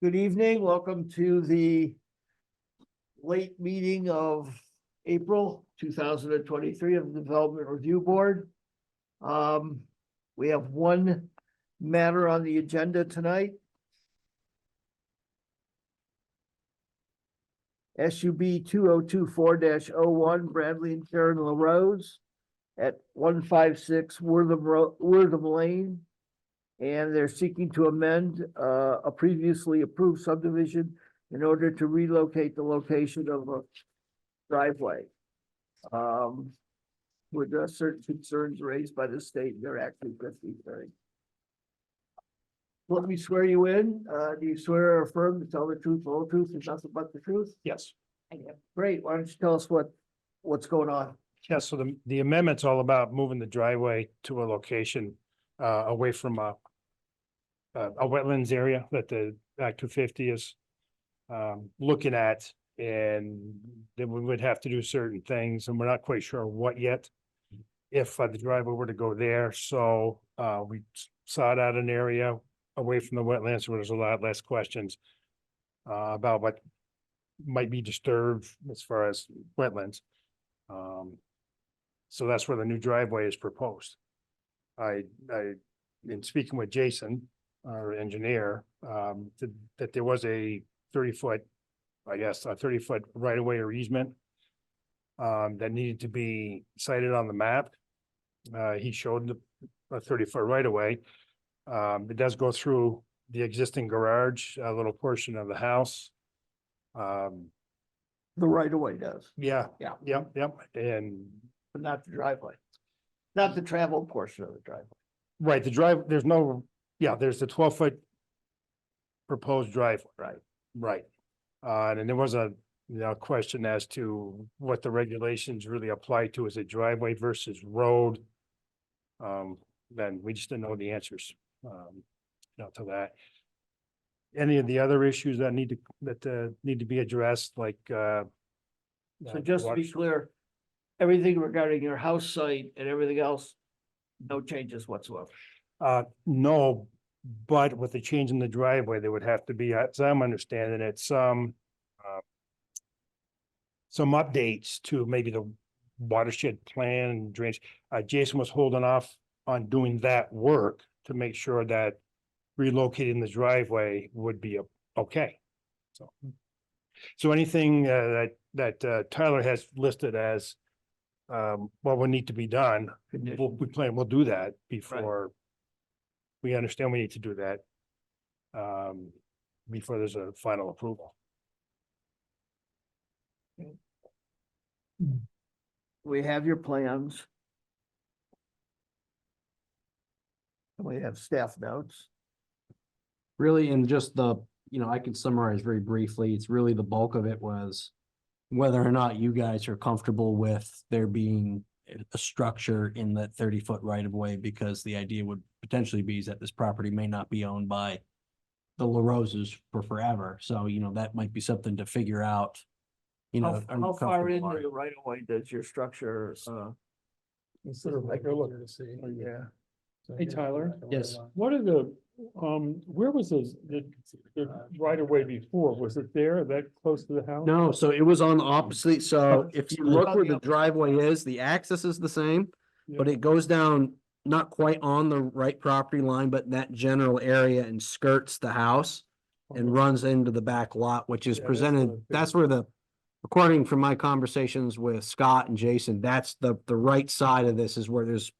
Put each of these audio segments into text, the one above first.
Good evening. Welcome to the late meeting of April 2023 of the Development Review Board. We have one matter on the agenda tonight. SUB 2024-01 Bradley and Karen LaRose at 156 Wortheim Lane. And they're seeking to amend a previously approved subdivision in order to relocate the location of a driveway. With certain concerns raised by the state, they're actually 50/30. Let me swear you in. Do you swear or affirm to tell the truth, the whole truth, and nothing but the truth? Yes. Great. Why don't you tell us what's going on? Yeah, so the amendment's all about moving the driveway to a location away from a wetlands area that the Act 250 is looking at, and then we would have to do certain things, and we're not quite sure what yet. If the driveway were to go there, so we sought out an area away from the wetlands where there's a lot less questions about what might be disturbed as far as wetlands. So that's where the new driveway is proposed. In speaking with Jason, our engineer, that there was a 30-foot, I guess, a 30-foot right-of-way or easement that needed to be cited on the map. He showed a 30-foot right-of-way. It does go through the existing garage, a little portion of the house. The right of way does, Yeah. Yeah. Yep. And but not the driveway. Not the traveled portion of the driveway. right, there's the 12-foot proposed driveway. Right. And then there was a, question as to what the regulations really apply to. Is it driveway versus road? Then we just didn't know the answers, to that. Any of the other issues that need to be addressed, like, So just to be clear, everything regarding your house site and everything else, no changes whatsoever. No, but with the change in the driveway, there would have to be, as I'm understanding it, some updates to maybe the watershed plan and drainage. Jason was holding off on doing that work to make sure that relocating the driveway would be okay. So anything that Tyler has listed as what would need to be done, we'll do that before we understand we need to do that before there's a final approval. We have your plans. We have staff notes. Really, and just I can summarize very briefly, it's really the bulk of it was whether or not you guys are comfortable with there being a structure in that 30-foot right of way, because the idea would potentially be is that this property may not be owned by the LaRoses for forever. So, that might be something to figure out. How far in the right of way does your structure? Yeah. Hey, Tyler. Yes. What are the, where was the right of way before? Was it there, that close to the house? No, so it was on the opposite. So if you look where the driveway is, the axis is the same, but it goes down not quite on the right property line, but in that general area and skirts the house and runs into the back lot, which is Yeah, presented. That's where according from my conversations with Scott and Jason, that's the right side of this is where there's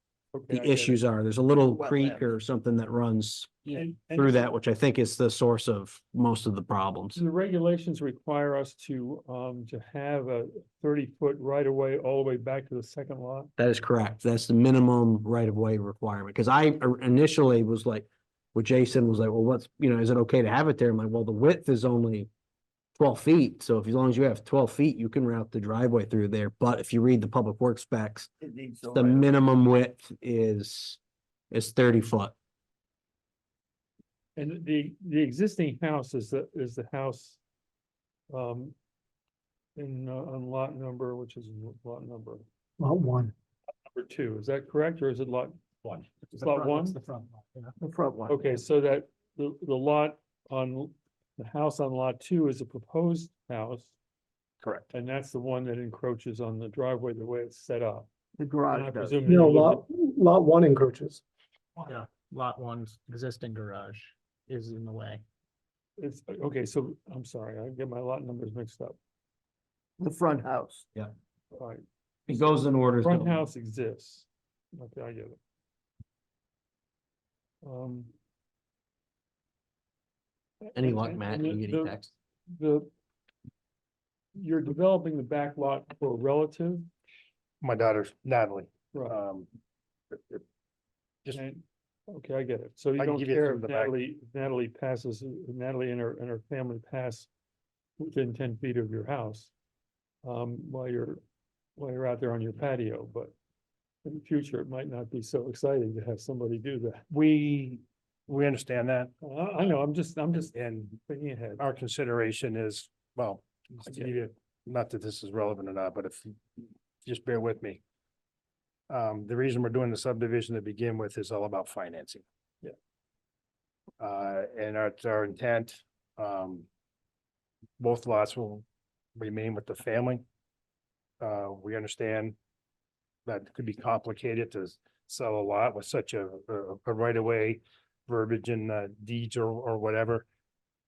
the issues are. There's a little creek or something that runs through that, which I think is the source of most of the problems. The regulations require us to have a 30-foot right of way all the way back to the second lot. That is correct. That's the minimum right of way requirement. Cause I initially was like, with Jason was like, well, what's, is it okay to have it there? I'm like, well, the width is only 12 feet. So if as long as you have 12 feet, you can route the driveway through there. But if you read the public works specs, the minimum width is 30 foot. And the existing house is the house on lot number, which is lot number Lot one. number 2. Is that correct, or is it lot 1? It's lot 1? The front lot, yeah. The front one. Okay, so that the lot on The house on lot 2 is a proposed house, Correct. and that's the one that encroaches on the driveway the way it's set up. The And garage I does. presume you're lot one encroaches. Yeah, lot one's existing garage is in the way. It's, okay, so I'm sorry, I get my lot numbers mixed up. The front house. All right, It goes in order. front so- house exists. Okay, I get it. Any and- luck, and- Matt? and You the- getting the- text? You're developing the back lot for a relative, My daughter's Natalie. right? Just, And, okay, I get it. So you I can don't give you care some if of the back. Natalie passes, Natalie and her family pass within 10 feet of your house. While you're out there on your patio, but in the future, it might not be so exciting to have somebody do that. we understand that, I know, I'm just and thinking ahead. our consideration is, well, I to get give you- not that this is relevant or not, but if, just bear with me. The reason we're doing the subdivision to begin with is all about financing. Yeah. And our intent, both lots will remain with the family. We understand that it could be complicated to sell a lot with such a right of way verbiage in deeds or whatever.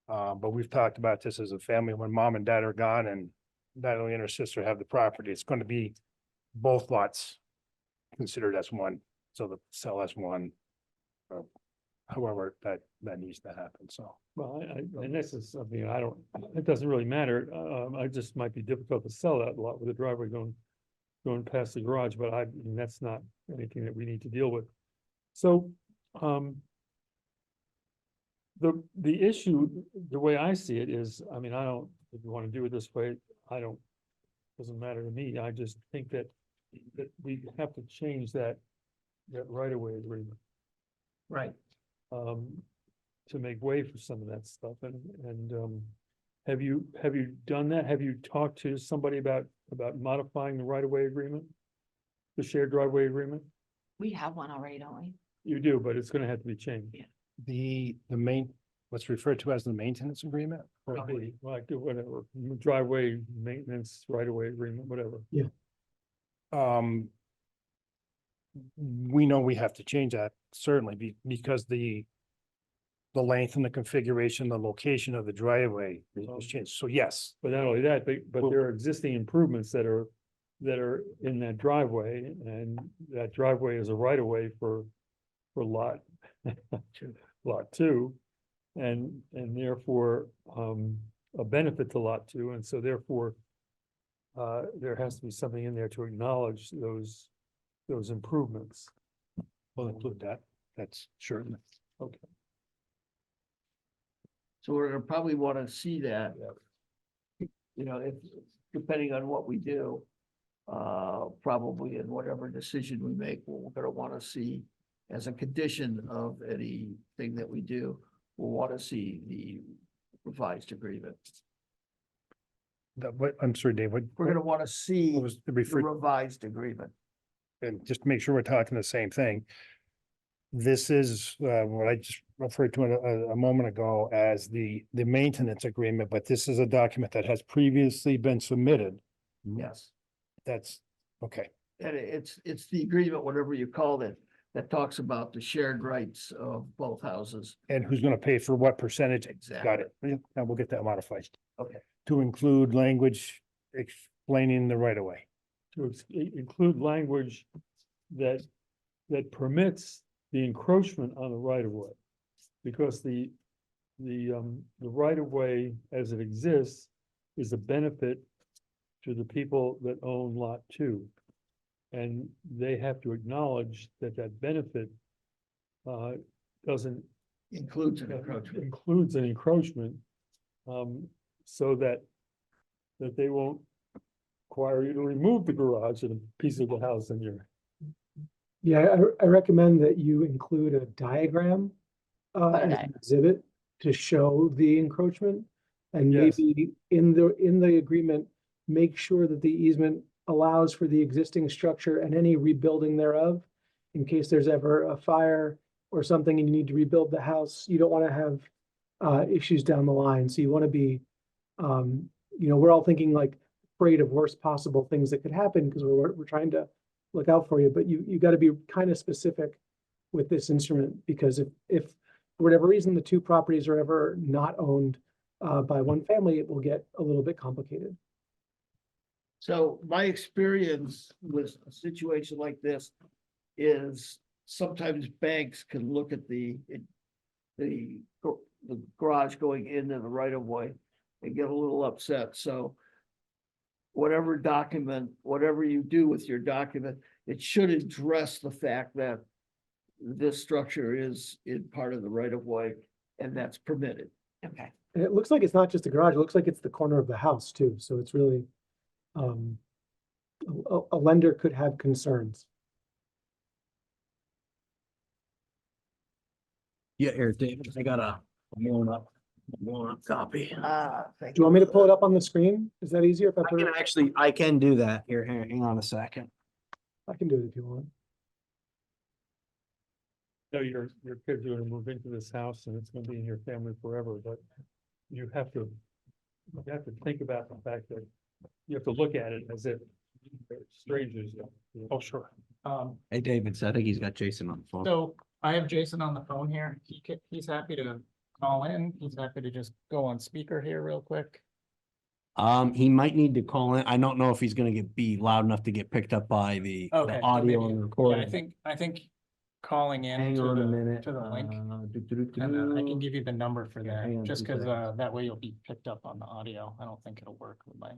But we've talked about this as a family. When mom and dad are gone and Natalie and her sister have the property, it's going to be both lots considered as one, so the sell as one. However, that needs to happen, so. Well, and this is something it doesn't really matter. I just might be difficult to sell that lot with a driveway going past the garage, but mean, that's not anything that we need to deal with. So, the issue, the way I see it is, I mean, if you want to do it this way, doesn't matter to me. I just think that we have to change that right of way agreement. Right. To make way for some of that stuff, and have you done that? Have you talked to somebody about modifying the right of way agreement? The shared driveway agreement? We have one already, don't we? You do, but it's gonna have to be changed. The main, what's referred to as the maintenance agreement? Or like, whatever, driveway maintenance, right of way agreement, whatever. We know we have to change that certainly because the length and the configuration, the location of the driveway has changed. So yes, But not only that, but Well- there are existing improvements that are in that driveway, and that driveway is a right of way for lot lot 2. And therefore, a benefit to lot 2, and so therefore, there has to be something in there to acknowledge those improvements. we'll include that. That's sure. So we're gonna probably wanna see that. You know, if, depending on what we do, probably in whatever decision we make, we're gonna wanna see as a condition of anything that we do, we'll wanna see the revised agreement. I'm sorry, Dave, what We're gonna wanna see what was the the refer, revised agreement. and just to make sure we're talking the same thing. This is what I just referred to a moment ago as the maintenance agreement, but this is a document that has previously been submitted. Yes. That's, okay, And it's the agreement, whatever you call it, that talks about the shared rights of both houses. and who's gonna pay for what percentage? Got Exactly. it. Yeah, and we'll get that modified. Okay. To include language explaining the right of way. To include language that permits the encroachment on the right of way. Because the right of way as it exists is a benefit to the people that own lot 2. And they have to acknowledge that benefit doesn't Includes an encroachment. includes an encroachment. So that they won't require you to remove the garage and a piece of the house in your. Yeah, I recommend that you include a diagram as an exhibit to show the encroachment. And Yes. maybe in the agreement, make sure that the easement allows for the existing structure and any rebuilding thereof. In case there's ever a fire or something and you need to rebuild the house, you don't want to have issues down the line. So you want to be, we're all thinking like afraid of worst possible things that could happen because we're trying to look out for you, but you got to be kind of specific with this instrument, because if for whatever reason the two properties are ever not owned by one family, it will get a little bit complicated. So my experience with a situation like this is sometimes banks can look at the garage going into the right of way and get a little upset. So whatever document, whatever you do with your document, it should address the fact that this structure is in part of the right of way and that's permitted. Okay. And it looks like it's not just a garage, it looks like it's the corner of the house too. So it's really, a lender could have concerns. Yeah, here, David, I got a blown up copy. Do you want me to pull it up on the screen? Is that easier if I put it? I can do that. Here, hang on a second. I can do it if you want. No, your kids are gonna move into this house and it's gonna be in your family forever, but you have to think about the fact that you have to look at it as if they're strangers. Oh, sure. Hey, David, so I think he's got Jason on the phone. So I have Jason on the phone here. He's happy to call in. He's happy to just go on speaker here real quick. He might need to call in. I don't know if he's gonna be loud enough to get picked up by the Okay, so audio maybe- and Yeah, recording. I think calling in Hang to on a the, minute. to the link. Do-do-do-do. And I can give you the number for Yeah, hang that, on just 2 because seconds. that way you'll be picked up on the audio. I don't think it'll work with my.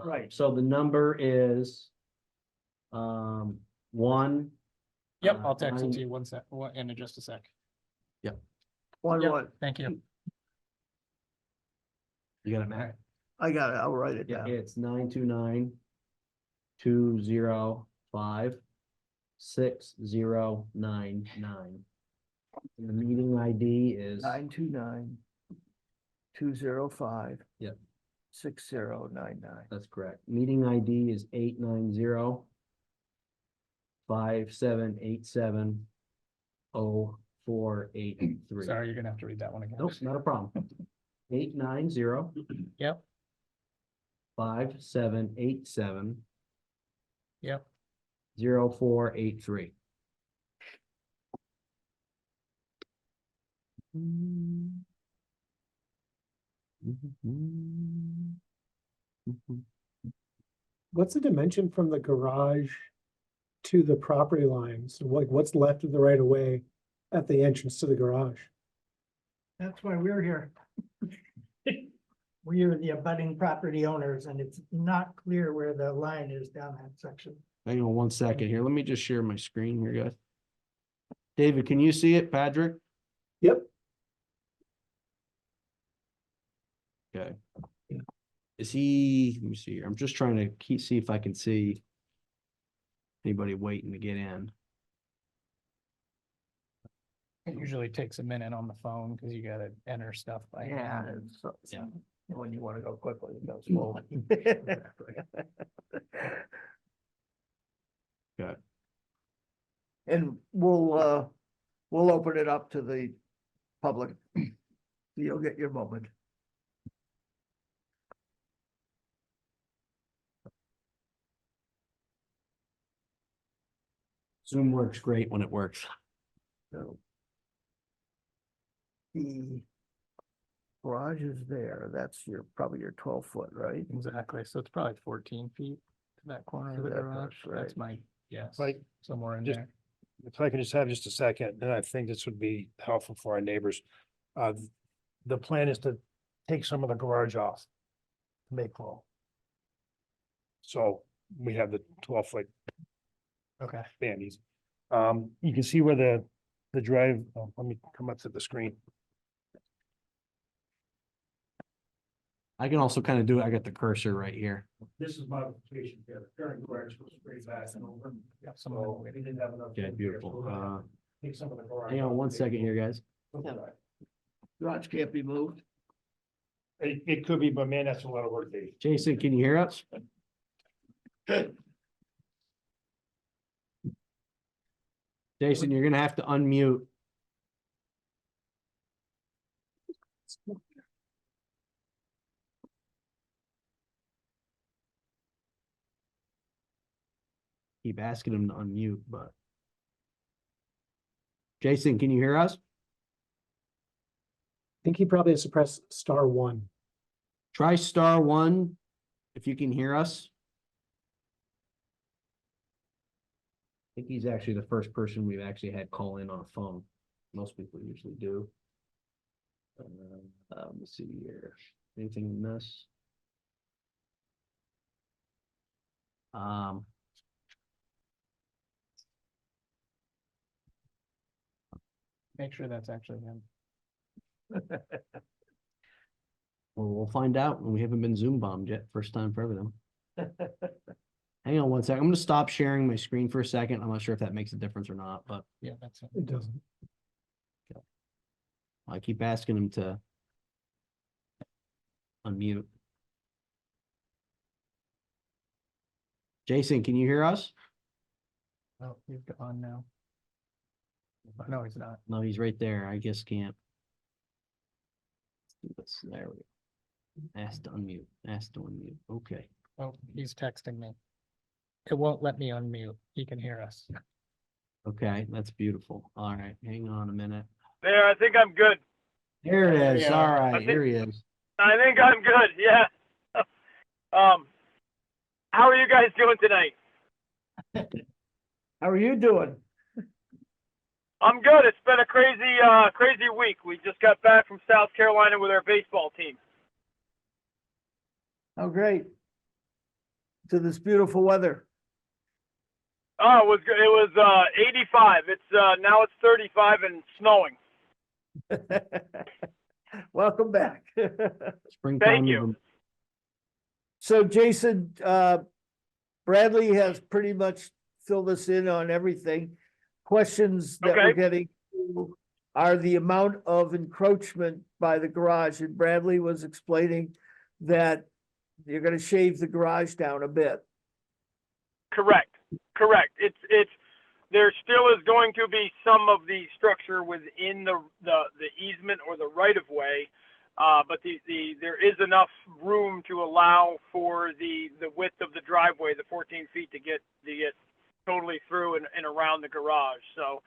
Right. So the number is one. Yep, I'll text it nine- to you in just a sec. One, Yep, one, thank you. You got it, Matt? I got it, I'll write it Yeah, down. it's 929-205-6099. And the meeting ID is, 929-205. Yep. 6099. that's correct. Meeting ID is 890-5787-0483. Sorry, you're gonna have to read that one again. Nope, not a problem. 890. Yep. 5787 Yep. 0483. What's the dimension from the garage to the property line? So like what's left of the right of way at the entrance to the garage? That's why we're here. We are the abutting property owners and it's not clear where the line is down that section. Hang on 1 second here. Let me just share my screen here, guys. David, can you see it, Patrick? Yep. Okay. Is he, let me see here. I'm just trying to see if I can see anybody waiting to get in. It usually takes a minute on the phone because you gotta enter stuff by Yeah, hand. it's, so- Yeah. when you want to go quickly, you go slowly. Okay. And we'll open it up to the public. You'll get your moment. Zoom works great when it works. So. The garage is there. That's probably your 12-foot, right? Exactly, so it's probably 14 feet to that corner of To the that garage. part, That's right. my guess, Like, somewhere in just- there. If I can just have just a second, and I think this would be helpful for our neighbors. The plan is to take some of the garage off. To make room. So we have the 12-foot Okay. bandies. You can see where the drive, let me come up to the screen. I can also kind of do it. I got the cursor right here. This is modification, yeah, the current garage goes straight back and over. Yep, So we didn't have enough. Okay, room here, beautiful. so we're gonna take some of the garage Hang on off. 1 second here, guys. Garage can't be moved. It could be, but man, that's a lot of work, Dave. Jason, can you hear us? Jason, you're gonna have to unmute. Keep asking him to unmute, but. Jason, can you hear us? I think he probably has to press *1. Try *1 if you can hear us. I think he's actually the first person we've actually had call in on a phone. Most people usually do. Let's see here. Anything in this? Make sure that's actually him. Well, we'll find out when we haven't been Zoom bombed yet. First time for everything. Hang on one second. I'm gonna stop sharing my screen for a second. I'm not sure if that makes a difference or not, but Yeah, that's it. It doesn't. I keep asking him to unmute. Jason, can you hear us? Oh, he's gone now. Oh, no, he's not. No, he's right there. I just can't. There we go. Ask to unmute. Ask to unmute. Okay. Oh, he's texting me. It won't let me unmute. He can hear us. Okay, that's beautiful. All right, hang on a minute. There, I think I'm good. There it is. Yeah. All I right, think- here he is. I think I'm good, yeah. How are you guys doing tonight? How are you doing? I'm good. It's been a crazy week. We just got back from South Carolina with our baseball team. Oh, great. To this beautiful weather. Oh, it was good. It was 85. It's now it's 35 and snowing. Welcome back. Springtime. you. November. So Jason, Bradley has pretty much filled us in on everything. Questions that we're Okay. getting are the amount of encroachment by the garage, and Bradley was explaining that you're gonna shave the garage down a bit. Correct. It's there still is going to be some of the structure within the easement or the right of way, but there is enough room to allow for the width of the driveway, the 14 feet, to get totally through and around the garage. So,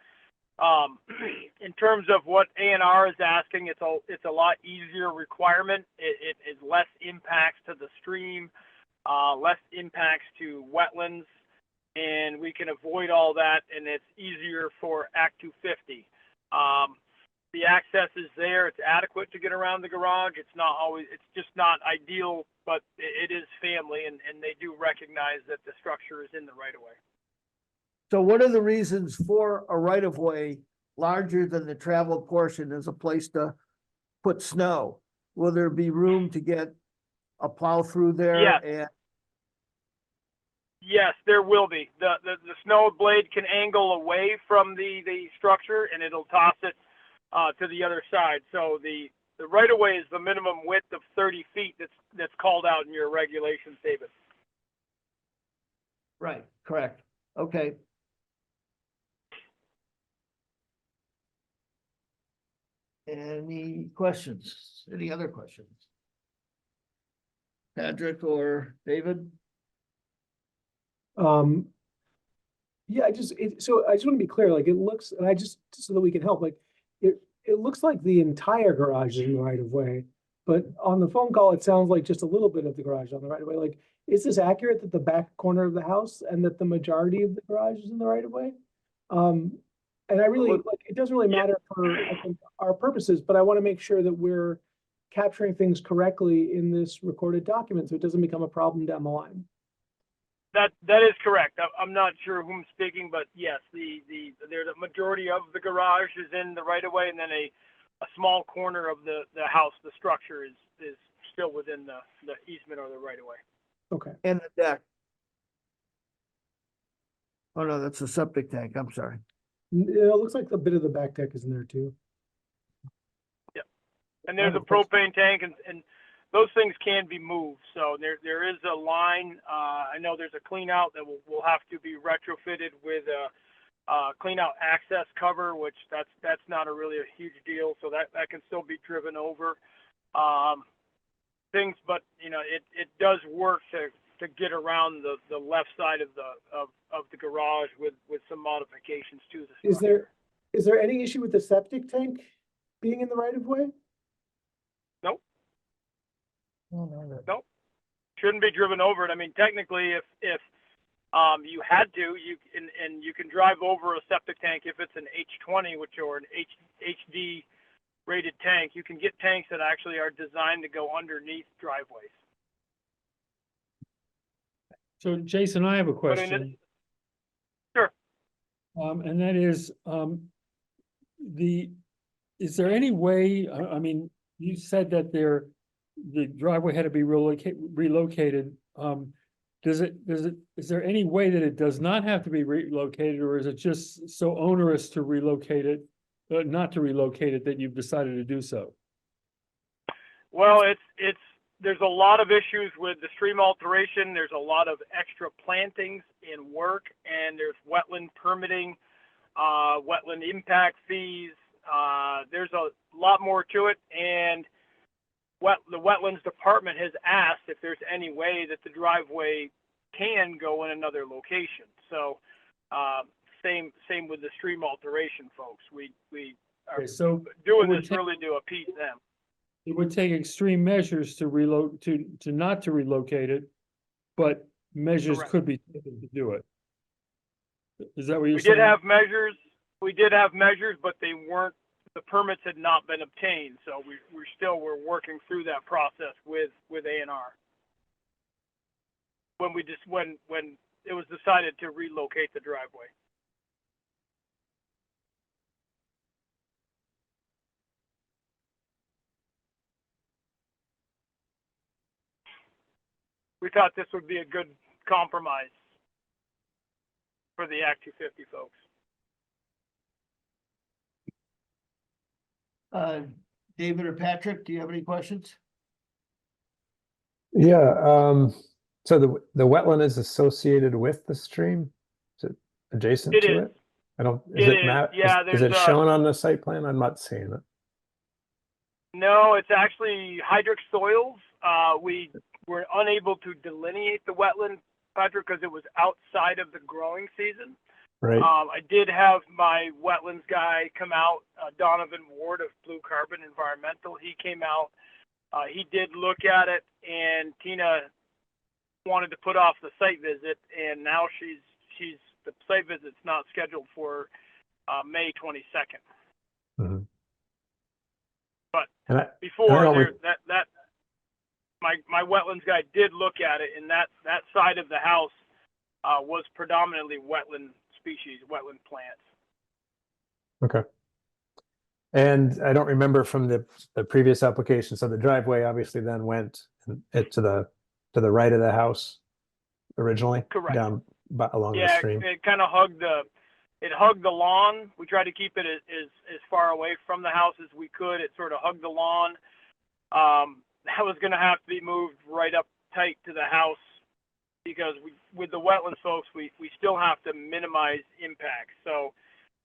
in terms of what A&R is asking, it's a lot easier requirement. It is less impacts to the stream, less impacts to wetlands, and we can avoid all that, and it's easier for Act 250. The access is there. It's adequate to get around the garage. It's just not ideal, but it is family, and they do recognize that the structure is in the right of way. So what are the reasons for a right of way larger than the traveled portion as a place to put snow? Will there be room to get a plow through there? Yes. And Yes, there will be. The snow blade can angle away from the structure, and it'll toss it to the other side. So the right of way is the minimum width of 30 feet that's called out in your regulations, David. right, correct. Okay. Any questions? Any other questions? Patrick or David? Yeah, so I just want to be clear, like it looks, and so that we can help, like it looks like the entire garage is in the right of way, but on the phone call, it sounds like just a little bit of the garage on the right of way. Like, is this accurate that the back corner of the house and that the majority of the garage is in the right of way? And I really, like, it doesn't really matter for, I think, our purposes, but I want to make sure that we're capturing things correctly in this recorded document, so it doesn't become a problem down the line. That is correct. I'm not sure whom speaking, but yes, the majority of the garage is in the right of way, and then a small corner of the house, the structure is still within the easement or the right of way. Okay. And the deck. Oh, no, that's a septic tank. I'm sorry. It looks like a bit of the back deck is in there too. And there's a propane tank, and those things can be moved. So there is a line. I know there's a clean out that will have to be retrofitted with clean out access cover, which that's not really a huge deal, so that can still be driven over. Things, but you know, it does work to get around the left side of the garage with some modifications to the structure. Is there any issue with the septic tank being in the right of way? Nope. Oh, no, Nope. Shouldn't be driven over it. I mean, technically, if you had to, you can drive over a septic tank if it's an H20, or an HD rated tank. You can get tanks that actually are designed to go underneath driveways. So Jason, I have a But in question. Sure. And that is, is there any way, I mean, you said that the driveway had to be relocated. Is there any way that it does not have to be relocated, or is it just so onerous to relocate it, not to relocate it, that you've decided to do so? Well, there's a lot of issues with the stream alteration. There's a lot of extra plantings in work, and there's wetland permitting, wetland impact fees. There's a lot more to it, and the wetlands department has asked if there's any way that the driveway can go in another location. So, same with the stream alteration folks. We are Okay, so doing it would this really to appease them. it would take extreme measures to not to relocate it, but measures Correct. could be taken to do it. Is that what you're We saying? did have measures. We did have measures, but they weren't. The permits had not been obtained, so we're working through that process with A&R. When it was decided to relocate the driveway. We thought this would be a good compromise for the Act 250 folks. David or Patrick, do you have any questions? Yeah, so the wetland is associated with the stream? Is it adjacent It to is. it? I don't, It is it is, map, yeah, is it there's a- shown on the site plan? I'm not seeing it. No, it's actually hydric soils. We were unable to delineate the wetland, Patrick, because it was outside of the growing season. Right, I did have my wetlands guy come out, Donovan Ward of Blue Carbon Environmental. He came out. He did look at it, and Tina wanted to put off the site visit, and now the site visit's not scheduled for May 22nd. mhm. But And I before don't there, that my wetlands guy did look at it, and that side of the house was predominantly wetland species, wetland plants. okay. And I don't remember from the previous application, so the driveway obviously then went to the right of the house originally? Correct. Down along the Yeah, stream? it kind of hugged the lawn. We tried to keep it as far away from the house as we could. It sort of hugged the lawn. That was going to have to be moved right up tight to the house, because with the wetlands folks, we still have to minimize impacts. So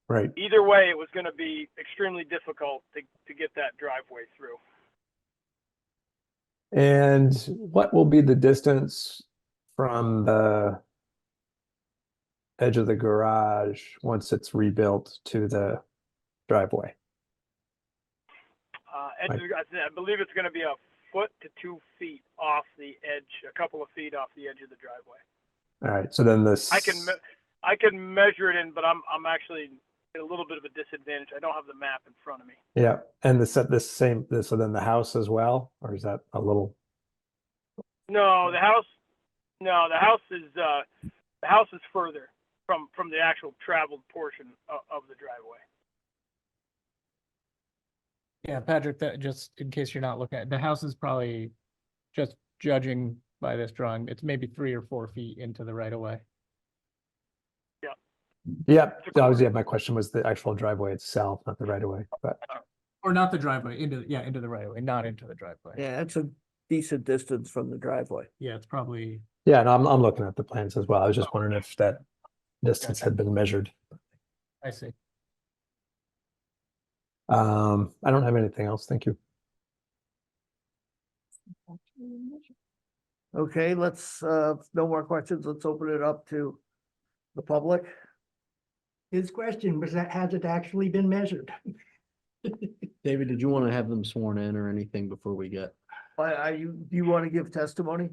Right, either way, it was going to be extremely difficult to get that driveway through. and what will be the distance from the edge of the garage once it's rebuilt to the driveway? I believe it's going to be a foot to 2 feet off the edge, a couple of feet off the edge of the driveway. All right, so then this. I can measure it in, but I'm actually at a little bit of a disadvantage. I don't have the map in front of me. Yeah, and so then the house as well, or is that a little? No, the house is further from the actual traveled portion of the driveway. Yeah, Patrick, that just in case you're not looking at, the house is probably, just judging by this drawing, it's maybe 3 or 4 feet into the right of way. Yeah, my question was the actual driveway itself, not the right of way, but Or not the driveway, into the right of way, not into the driveway. Yeah, that's a decent distance from the driveway. Yeah, it's probably, yeah, no, I'm looking at the plans as well. I was just wondering if that distance had been measured. I see. I don't have anything else. Thank you. Okay, let's, no more questions. Let's open it up to the public. His question was that, has it actually been measured? David, did you want to have them sworn in or anything before we get? Do you want to give testimony?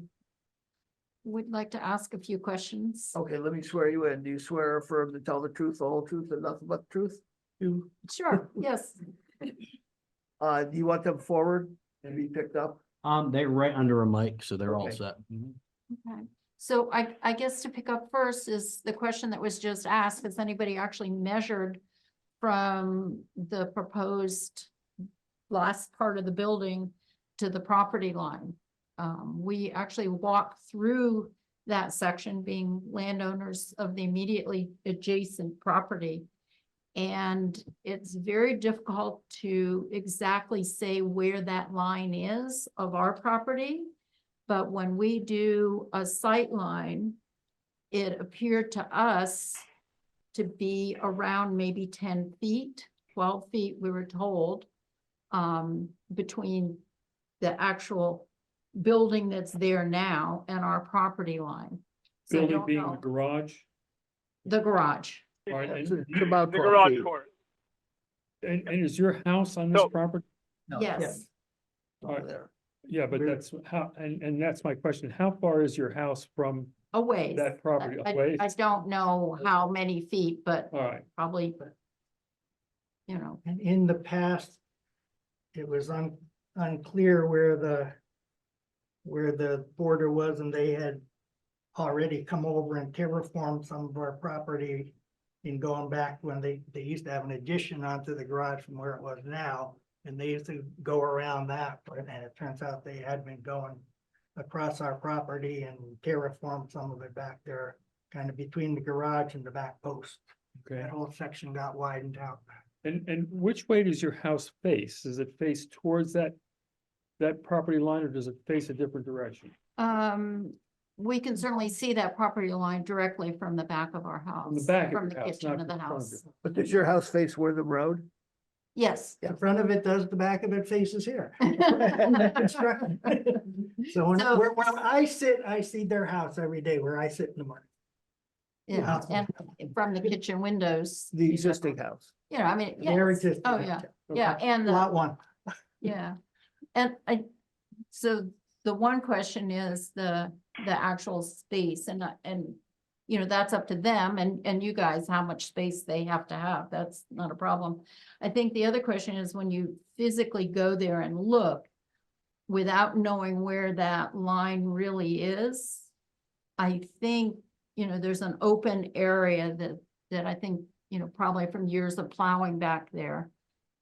Would like to ask a few questions. Okay, let me swear you in. Do you swear or affirm to tell the truth, the whole truth, and nothing but the truth? Do Sure, yes. do you want them forward and be picked up? They're right under a mic, so they're all Okay. set. Okay, so I guess to pick up first is the question that was just asked, has anybody actually measured from the proposed last part of the building to the property line? We actually walked through that section, being landowners of the immediately adjacent property. And it's very difficult to exactly say where that line is of our property. But when we do a sight line, it appeared to us to be around maybe 10 feet, 12 feet, we were told, between the actual building that's there now and our property line. So I Building don't being the know, garage. the garage. All right, It's and, it's about The 12 garage feet. court. and is your house on this So- property? Yes, All right. There. Yeah, but Where- that's how, and that's my question. How far is your house from a ways. that property away? I don't know how many feet, but All right, probably, you know, And in the past, it was unclear where the border was, and they had already come over and terraformed some of our property in going back when they used to have an addition onto the garage from where it was now, and they used to go around that, and it turns out they had been going across our property and terraformed some of it back there, kind of between the garage and the back post. okay. That whole section got widened out. And which way does your house face? Does it face towards that property line, or does it face a different direction? we can certainly see that property line directly from the back of our house. From the back of From your the house, kitchen not of the from the front of house. But does your house face Wortham Road? Yes. The front of it does, the back of it faces here. So when, So- when I see their house every day where I sit in the morning. Yeah, House. and from the kitchen windows. The existing house. You know, I mean, Their yes, existing oh, house, yeah, yeah, and the. Lot one. Yeah, and so the one question is the actual space and, you know, that's up to them and you guys, how much space they have to have, that's not a problem. I think the other question is when you physically go there and look without knowing where that line really is, I think, you know, there's an open area that I think, you know, probably from years of plowing back there.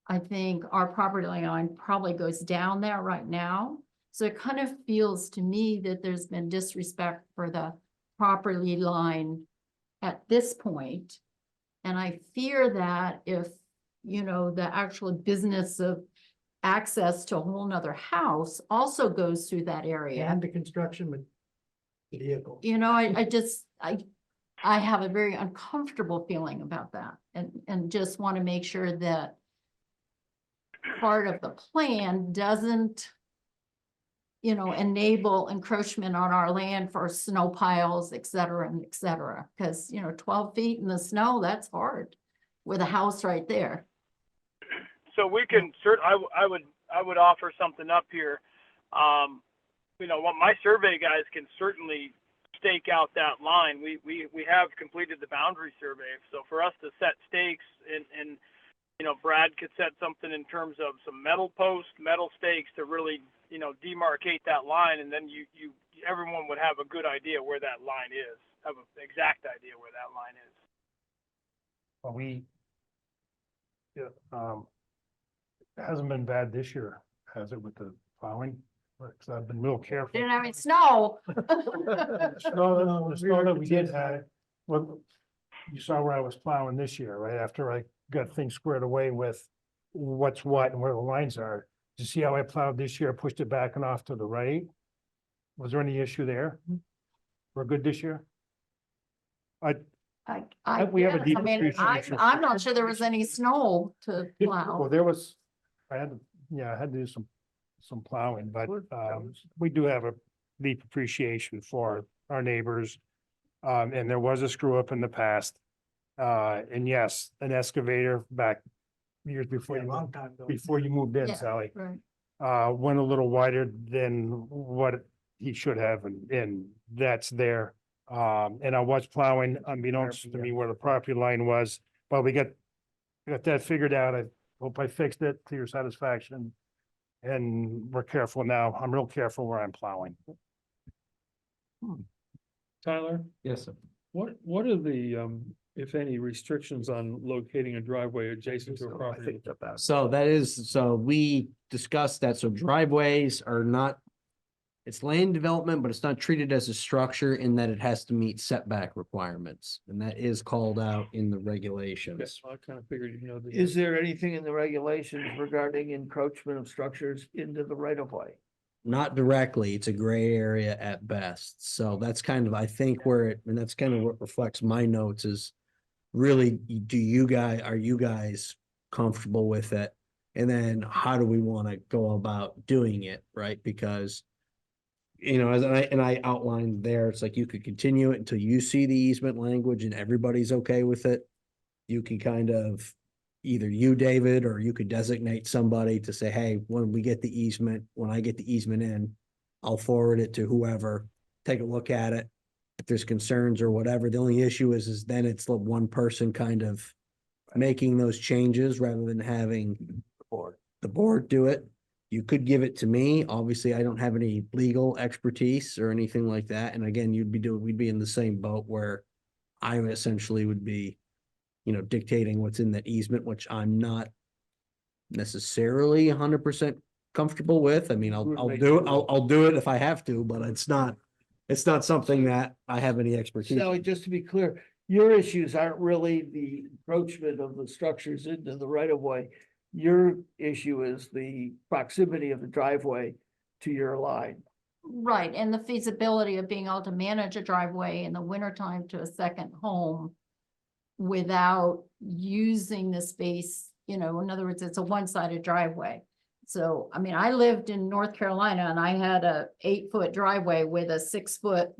I think our property line probably goes down there right now. So it kind of feels to me that there's been disrespect for the property line at this point. And I fear that if, you know, the actual business of access to a whole nother house also goes through that area. And the construction with vehicle. You know, I have a very uncomfortable feeling about that and just want to make sure that part of the plan doesn't, you know, enable encroachment on our land for snow piles, et cetera, and et cetera. Because, you know, 12 feet in the snow, that's hard with a house right there. So we can I would offer something up here. You know, what my survey guys can certainly stake out that line. We have completed the boundary survey. So for us to set stakes and you know, Brad could set something in terms of some metal posts, metal stakes to really, you know, demarcate that line, and then everyone would have a good idea where that line is, have an exact idea where that line is. Well, it hasn't been bad this year, has it, with the plowing? Because I've been real careful. Didn't have any snow. The snow that we did have, well, you saw where I was plowing this year, right? After I got things squared away with what's what and where the lines are. Did you see how I plowed this year, pushed it back and off to the right? Was there any issue there? We're good this year? We have a guess. deep I mean, appreciation I'm for- not sure there was any snow to Well, plow. there was, I had to do some plowing, but, we do have a deep appreciation for our neighbors. And there was a screw up in the past. And yes, an excavator back years before Yeah, a you, long time ago. before you moved in, Yeah. Sally, Right. went a little wider than what he should have, and that's there. And I was plowing unbeknownst to me where the property line was, but we got that figured out. I hope I fixed it to your satisfaction. And we're careful now. I'm real careful where I'm plowing. Tyler, Yes, sir. what are the, if any, restrictions on locating a driveway adjacent to a property? So that is, so we discussed that. So driveways are not, it's land development, but it's not treated as a structure in that it has to meet setback requirements. And that is called out in the regulations. Yes, I kind of figured, you know. Is there anything in the regulations regarding encroachment of structures into the right of way? Not directly, it's a gray area at best. So that's kind of, I think where it, and that's kind of what reflects my notes is really, are you guys comfortable with it? And then how do we want to go about doing it, right? Because you know, and I outlined there, it's like you could continue it until you see the easement language and everybody's okay with it. You can kind of, either you, David, or you could designate somebody to say, hey, when we get the easement, when I get the easement in, I'll forward it to whoever, take a look at it. If there's concerns or whatever, the only issue is then it's the one person kind of making those changes rather than having the board do it. You could give it to me. Obviously, I don't have any legal expertise or anything like that. And again, we'd be in the same boat where I essentially would be, you know, dictating what's in that easement, which I'm not necessarily 100% comfortable with. I mean, I'll do it if I have to, but it's not something that I have any expertise. Sally, just to be clear, your issues aren't really the encroachment of the structures into the right of way. Your issue is the proximity of the driveway to your line. Right, and the feasibility of being able to manage a driveway in the wintertime to a second home without using the space, you know, in other words, it's a one-sided driveway. So, I mean, I lived in North Carolina and I had a 8-foot driveway with a 6-foot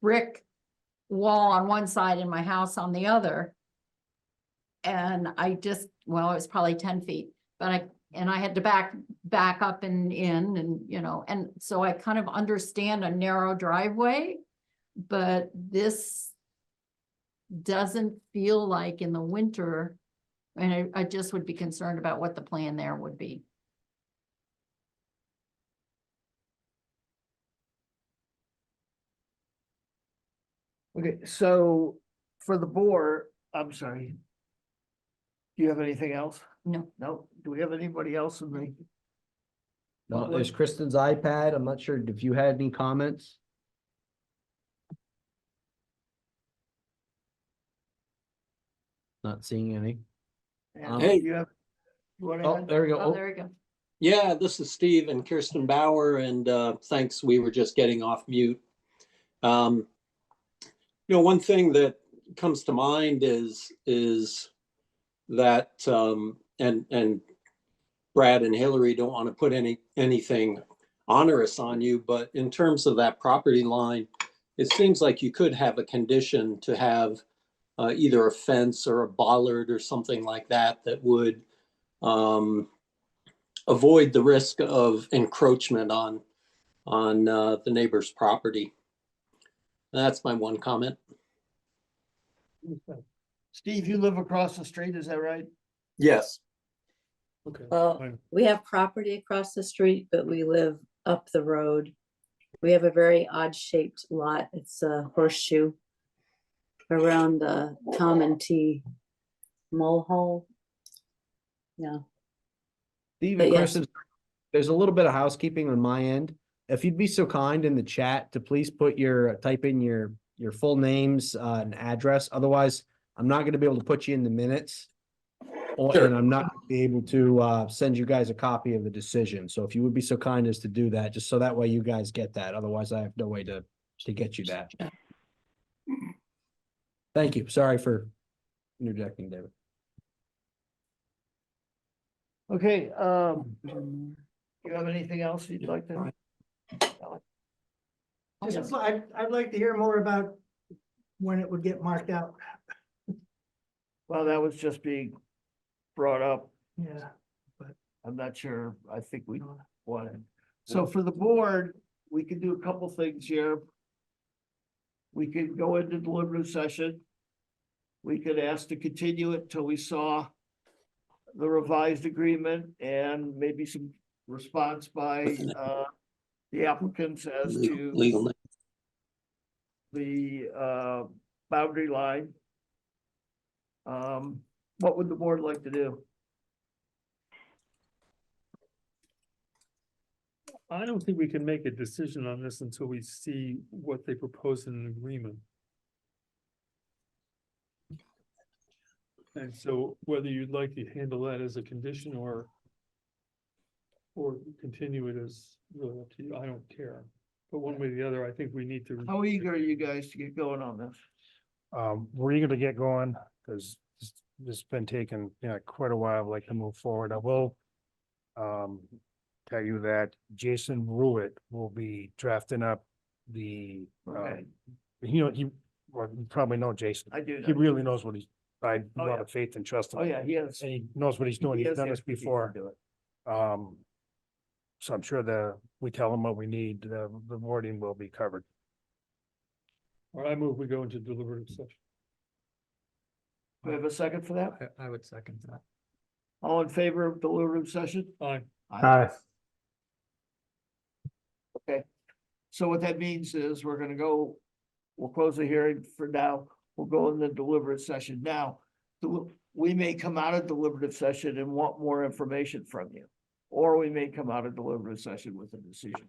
brick wall on one side and my house on the other. And I just, well, it was probably 10 feet, but I had to back up and in and, you know, and so I kind of understand a narrow driveway, but this doesn't feel like in the winter, and I just would be concerned about what the plan there would be. Okay, so for the board, I'm sorry. Do you have anything else? No. No, do we have anybody else in the? No, there's Kristen's iPad. I'm not sure if you had any comments. Not seeing any. And Hey. you have? You wanna Oh, add? there we go. Oh, Oh, there we go. Yeah, this is Steve and Kirsten Bauer, and thanks, we were just getting off mute. You know, one thing that comes to mind is that, and Brad and Hillary don't want to put anything onerous on you, but in terms of that property line, it seems like you could have a condition to have either a fence or a bollard or something like that that would avoid the risk of encroachment on the neighbor's property. That's my one comment. Steve, you live across the street, is that right? Yes. Okay. Well, fine. we have property across the street, but we live up the road. We have a very odd shaped lot. It's a horseshoe around the Tom and T Mulhall. Yeah, Steve But and yes. Kristen, there's a little bit of housekeeping on my end. If you'd be so kind in the chat to please type in your full names and address. Otherwise, I'm not going to be able to put you in the minutes. Sure. And I'm not gonna be able to send you guys a copy of the decision. So if you would be so kind as to do that, just so that way you guys get that. Otherwise, I have no way to get you that. Thank you. Sorry for interjecting, David. Okay, you have anything else you'd like to? Just, I'd like to hear more about when it would get marked out. Well, that was just being brought up. Yeah. I'm not sure. I think we wanted. So for the board, we could do a couple things here. We could go into deliberative session. We could ask to continue it till we saw the revised agreement and maybe some response by the applicants as to Legal. the boundary line. What would the board like to do? I don't think we can make a decision on this until we see what they propose in an agreement. And so whether you'd like to handle that as a condition or continue it as really up to you, I don't care. But one way or the other, I think we need to. How eager are you guys to get going on this? We're eager to get going, because this has been taking, quite a while, I'd like to move forward. I will tell you that Jason Ruitt will be drafting up the, Okay. you probably know Jason. I do. He really knows what he's, I have a Oh, lot yeah. of faith and trust him. Oh, yeah, he has. And he knows what he's doing. he He's has done the this expertise to before. do it. So I'm sure we tell him what we need, the wording will be covered. Or I move we go into deliberative session. Do we have a second for that? I would second that. All in favor of deliberative session? Aye. Aye. So what that means is we're gonna go, we'll close the hearing for now. We'll go in the deliberative session now. We may come out of deliberative session and want more information from you. Or we may come out of deliberative session with a decision.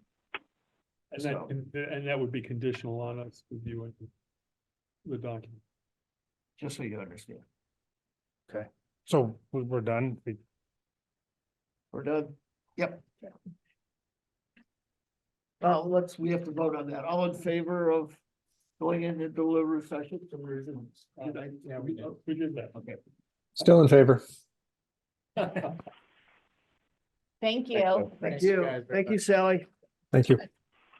And So- and that would be conditional on us reviewing the document. Just so you understand. So we're done. We're done? Yep. We have to vote on that. All in favor of going into deliberative session? Yeah, we did that. Okay. Still in favor. Thank you. Thank Thanks, you you. guys very Thank you, much. Sally. Thank you.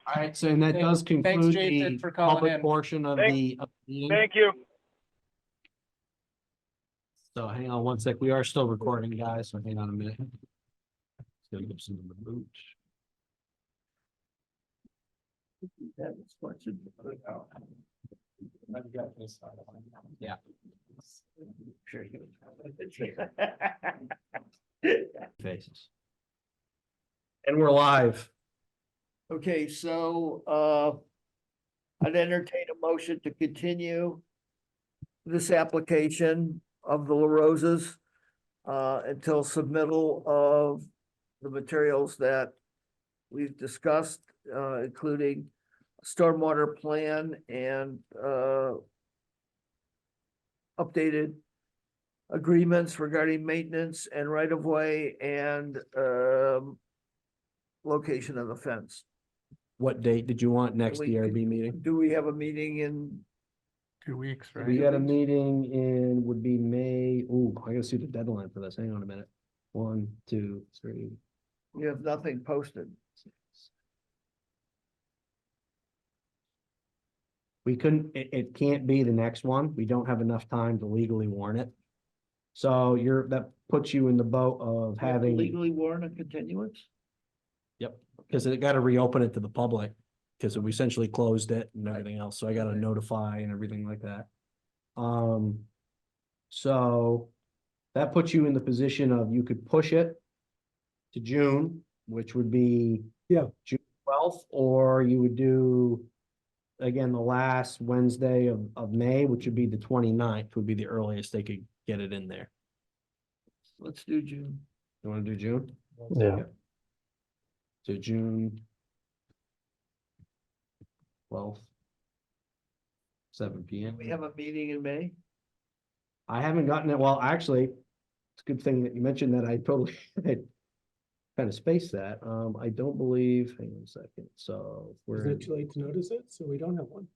All right, so and that Thanks- does thanks, conclude Jason, the for calling public in. portion of the meeting. Thank you. So hang on one sec. We are still recording, guys, so hang on a minute. Still give some of the boot. Yeah. Sure. Faces. And we're live. Okay, so, I'd entertain a motion to continue this application of the LaRoses, until submittal of the materials that we've discussed, including stormwater plan and, updated agreements regarding maintenance and right-of-way and, location of the fence. What date did you want next We DRB meeting? Do we have a meeting in, 2 weeks, right? We got a meeting in, would be May, ooh, I gotta see the deadline for this, hang on a minute. 1, 2, 3. we have nothing posted. We couldn't, it can't be the next one, we don't have enough time to legally warn it. So that puts you in the boat of We have to having, legally warrant a continuance? yep, because it gotta reopen it to the public. Because we essentially closed it and everything else, so I gotta notify and everything like that. So that puts you in the position of you could push it to June, which would be June 12th, or you would do again, the last Wednesday of May, which would be the 29th, would be the earliest they could get it in there. Let's do June. You wanna do June? Yeah. So June 12th, 7 p.m. We have a meeting in May. I haven't gotten it. Well, actually, it's a good thing that you mentioned that. I totally kind of spaced that. I don't believe, hang on a second. So Is we're, it too late to notice it? So we don't have one.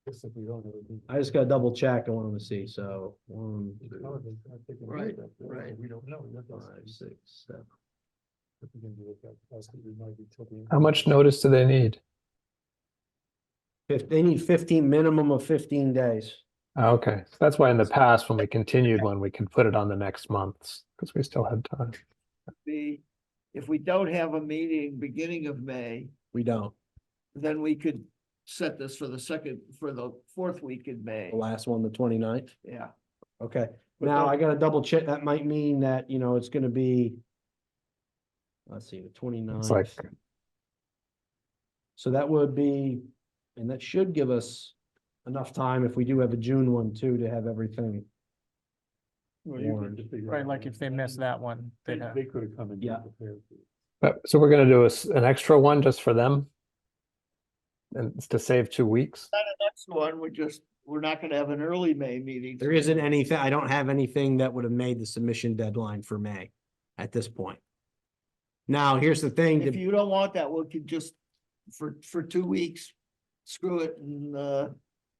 I just gotta double check. I want them to see, so. Right, right. We don't know. 5, 6, 7. How much notice do they need? They need 15, minimum of 15 days. Okay, so that's why in the past, when we continued one, we could put it on the next month's, because we still had time. If we don't have a meeting beginning of May, We don't. then we could set this for the fourth week in May. The last one, the 29th. Yeah. Okay, But now no- I gotta double check. That might mean that, it's gonna be. Let's see, the 29th. It's like, So that would be, and that should give us enough time if we do have a June one too, to have everything. warned. Right, like if they miss that one, they'd have. They could have come and. Yeah. so we're gonna do an extra one just for them? And it's to save 2 weeks? Not the next one, we're not gonna have an early May meeting. There isn't anything, I don't have anything that would have made the submission deadline for May at this point. Now, here's the thing, If you don't want that, we could just, for 2 weeks, screw it and,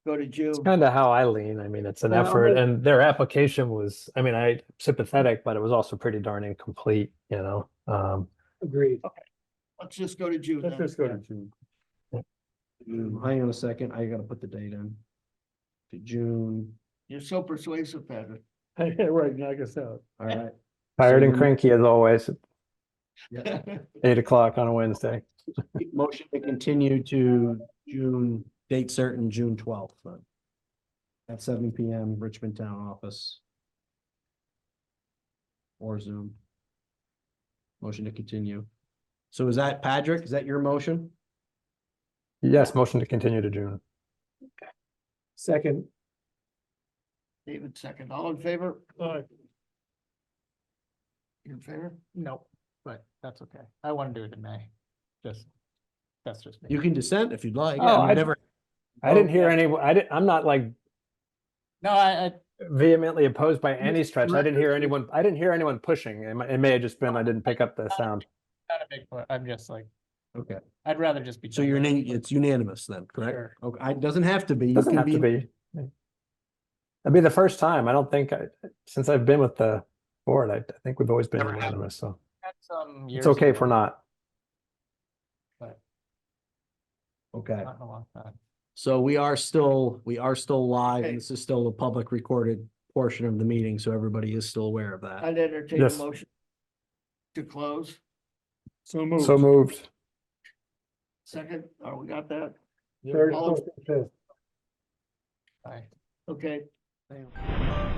go to June. It's kind of how I lean. I mean, it's an Well, effort, but- and their application was, I mean, I'm sympathetic, but it was also pretty darn incomplete, Agreed. Let's just go to June. Let's then. just go to June. hang on a second, I gotta put the date in. To June, You're so persuasive, Patrick. Yeah, right, knock us out. all right. Tired and So- cranky as always, Yeah. 8 o'clock on a Wednesday. Motion to continue to June, date certain, June 12th. then. At 7 PM, Richmond Town Office. Or Zoom. Motion to continue. So is that Patrick? Is that your motion? Yes, motion to continue to June. Second, David, second. All in favor? Aye. You in favor? No, but that's okay. I want to do it in May. That's just me. You can dissent if you'd like. Oh, I've never. I didn't hear any, I'm not like No, I vehemently opposed by any stretch. I didn't hear anyone pushing. It may have just been, I didn't pick up the sound. not a big, I'm just like, Okay, I'd rather just be. so done your with it. name, it's unanimous then, correct? Sure. Okay, it doesn't have to be. You Doesn't can have to be. That'd be the first time. I don't think, since I've been with the board, I think we've always been Never had. unanimous, so Had some it's years okay ago, if we're not. but Okay, not in a long time. so we are still live, Okay. and this is still a public recorded portion of the meeting, so everybody is still aware of that. I'd entertain a Yes. motion to close. So moved. So moved. Second, we got that? Yeah. third, All in- fourth, and fifth. Bye. Okay. Damn.